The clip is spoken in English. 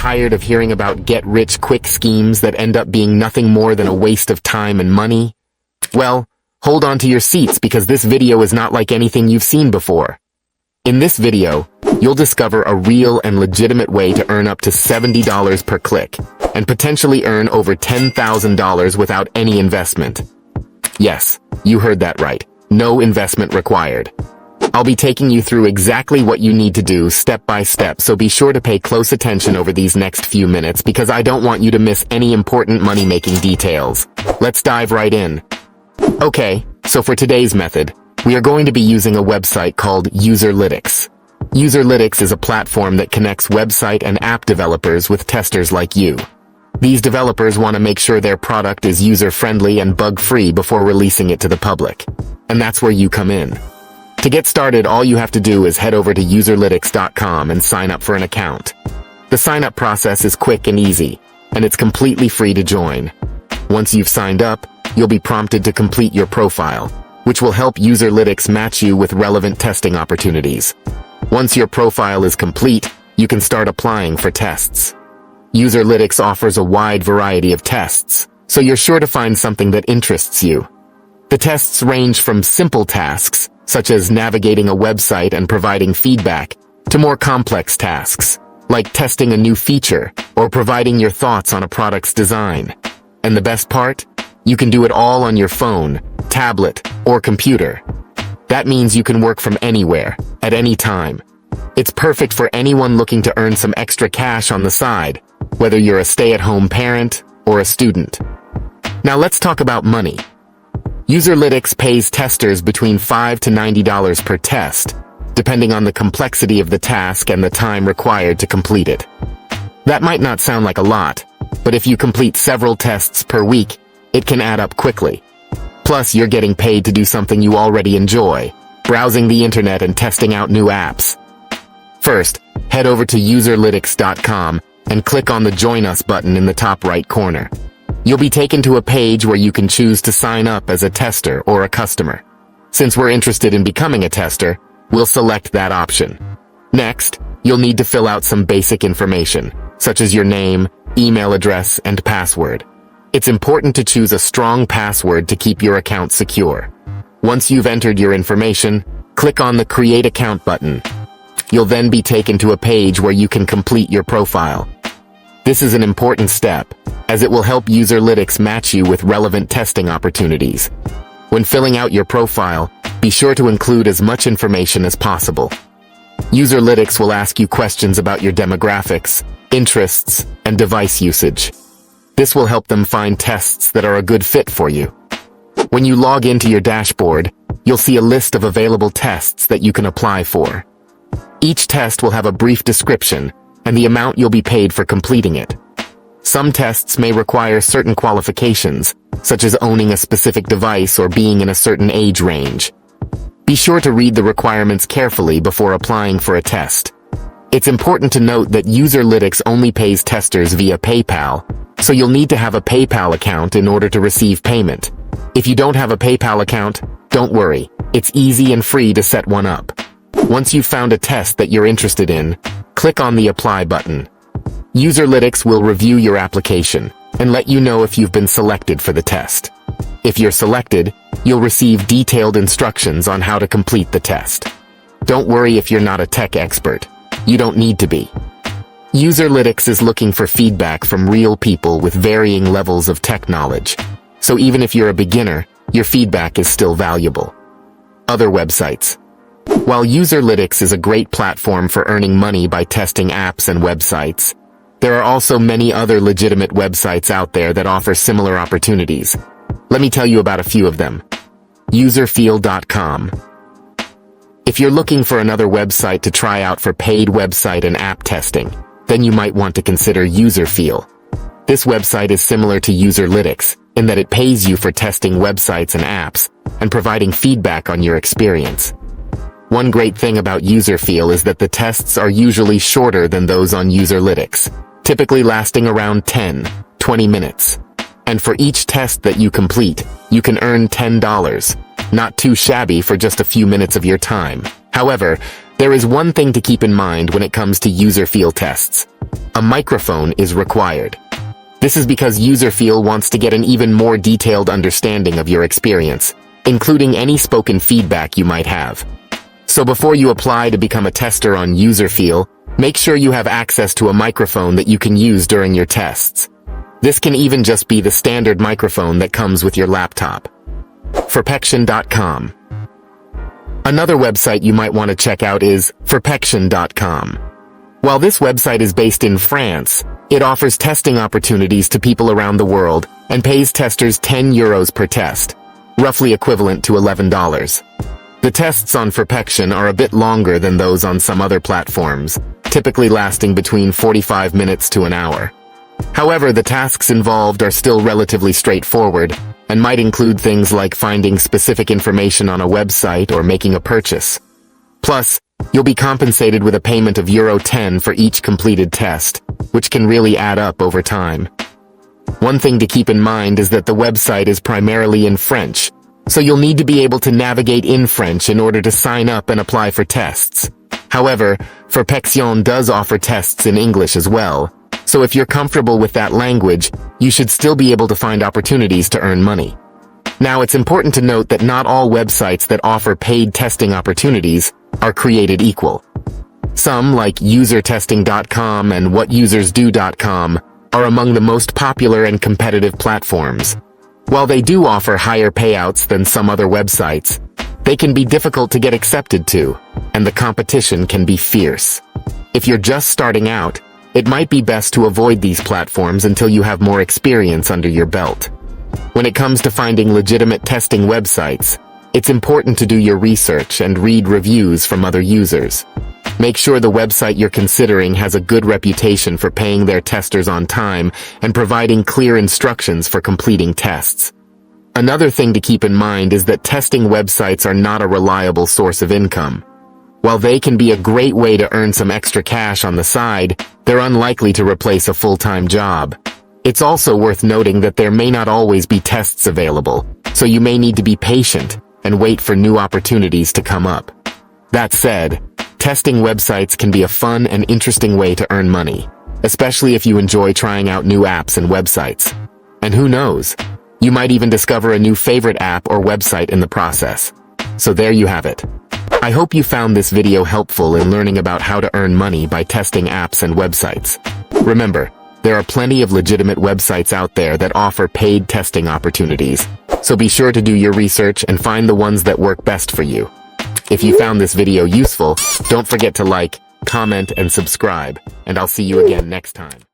tired of hearing about get-rich-quick schemes that end up being nothing more than a waste of time and money? Well, hold on to your seats because this video is not like anything you've seen before. In this video, you'll discover a real and legitimate way to earn up to $70 per click and potentially earn over $10,000 without any investment. Yes, you heard that right. No investment required. I'll be taking you through exactly what you need to do step by step, so be sure to pay close attention over these next few minutes because I don't want you to miss any important money-making details. Let's dive right in. Okay, so for today's method, we are going to be using a website called Userlytics. Userlytics is a platform that connects website and app developers with testers like you. These developers want to make sure their product is user-friendly and bug-free before releasing it to the public. And that's where you come in. To get started, all you have to do is head over to userlytics.com and sign up for an account. The sign-up process is quick and easy, and it's completely free to join. Once you've signed up, you'll be prompted to complete your profile, which will help Userlytics match you with relevant testing opportunities. Once your profile is complete, you can start applying for tests. Userlytics offers a wide variety of tests, so you're sure to find something that interests you. The tests range from simple tasks, such as navigating a website and providing feedback, to more complex tasks, like testing a new feature or providing your thoughts on a product's design. And the best part? You can do it all on your phone, tablet, or computer. That means you can work from anywhere, at any time. It's perfect for anyone looking to earn some extra cash on the side, whether you're a stay-at-home parent or a student. Now let's talk about money. Userlytics pays testers between $5 to $90 per test, depending on the complexity of the task and the time required to complete it. That might not sound like a lot, but if you complete several tests per week, it can add up quickly. Plus, you're getting paid to do something you already enjoy, browsing the internet and testing out new apps. First, head over to userlytics.com and click on the Join Us button in the top right corner. You'll be taken to a page where you can choose to sign up as a tester or a customer. Since we're interested in becoming a tester, we'll select that option. Next, you'll need to fill out some basic information, such as your name, email address, and password. It's important to choose a strong password to keep your account secure. Once you've entered your information, click on the Create Account button. You'll then be taken to a page where you can complete your profile. This is an important step, as it will help Userlytics match you with relevant testing opportunities. When filling out your profile, be sure to include as much information as possible. Userlytics will ask you questions about your demographics, interests, and device usage. This will help them find tests that are a good fit for you. When you log into your dashboard, you'll see a list of available tests that you can apply for. Each test will have a brief description and the amount you'll be paid for completing it. Some tests may require certain qualifications, such as owning a specific device or being in a certain age range. Be sure to read the requirements carefully before applying for a test. It's important to note that Userlytics only pays testers via PayPal, so you'll need to have a PayPal account in order to receive payment. If you don't have a PayPal account, don't worry, it's easy and free to set one up. Once you've found a test that you're interested in, click on the Apply button. Userlytics will review your application and let you know if you've been selected for the test. If you're selected, you'll receive detailed instructions on how to complete the test. Don't worry if you're not a tech expert. You don't need to be. Userlytics is looking for feedback from real people with varying levels of tech knowledge. So even if you're a beginner, your feedback is still valuable. Other websites. While Userlytics is a great platform for earning money by testing apps and websites, there are also many other legitimate websites out there that offer similar opportunities. Let me tell you about a few of them. Userfeel.com. If you're looking for another website to try out for paid website and app testing, then you might want to consider Userfeel. This website is similar to Userlytics in that it pays you for testing websites and apps and providing feedback on your experience. One great thing about Userfeel is that the tests are usually shorter than those on Userlytics, typically lasting around 10-20 minutes. And for each test that you complete, you can earn $10. Not too shabby for just a few minutes of your time. However, There is one thing to keep in mind when it comes to user feel tests. A microphone is required. This is because user feel wants to get an even more detailed understanding of your experience, including any spoken feedback you might have. So before you apply to become a tester on user feel, make sure you have access to a microphone that you can use during your tests. This can even just be the standard microphone that comes with your laptop. Forpection.com. Another website you might want to check out is Forpection.com. While this website is based in France, it offers testing opportunities to people around the world and pays testers €10 per test, roughly equivalent to $11. The tests on Forpection are a bit longer than those on some other platforms, typically lasting between 45 minutes to an hour. However, the tasks involved are still relatively straightforward and might include things like finding specific information on a website or making a purchase. Plus, you'll be compensated with a payment of €10 for each completed test, which can really add up over time. One thing to keep in mind is that the website is primarily in French, so you'll need to be able to navigate in French in order to sign up and apply for tests. However, Forpection does offer tests in English as well, so if you're comfortable with that language, you should still be able to find opportunities to earn money. Now, it's important to note that not all websites that offer paid testing opportunities are created equal. Some, like usertesting.com and whatusersdo.com, are among the most popular and competitive platforms. While they do offer higher payouts than some other websites, they can be difficult to get accepted to, and the competition can be fierce. If you're just starting out, it might be best to avoid these platforms until you have more experience under your belt. When it comes to finding legitimate testing websites, it's important to do your research and read reviews from other users. Make sure the website you're considering has a good reputation for paying their testers on time and providing clear instructions for completing tests. Another thing to keep in mind is that testing websites are not a reliable source of income. While they can be a great way to earn some extra cash on the side, they're unlikely to replace a full-time job. It's also worth noting that there may not always be tests available, so you may need to be patient and wait for new opportunities to come up. That said, testing websites can be a fun and interesting way to earn money, especially if you enjoy trying out new apps and websites. And who knows, you might even discover a new favorite app or website in the process. So there you have it. I hope you found this video helpful in learning about how to earn money by testing apps and websites. Remember, there are plenty of legitimate websites out there that offer paid testing opportunities, so be sure to do your research and find the ones that work best for you. If you found this video useful, don't forget to like, comment, and subscribe, and I'll see you again next time.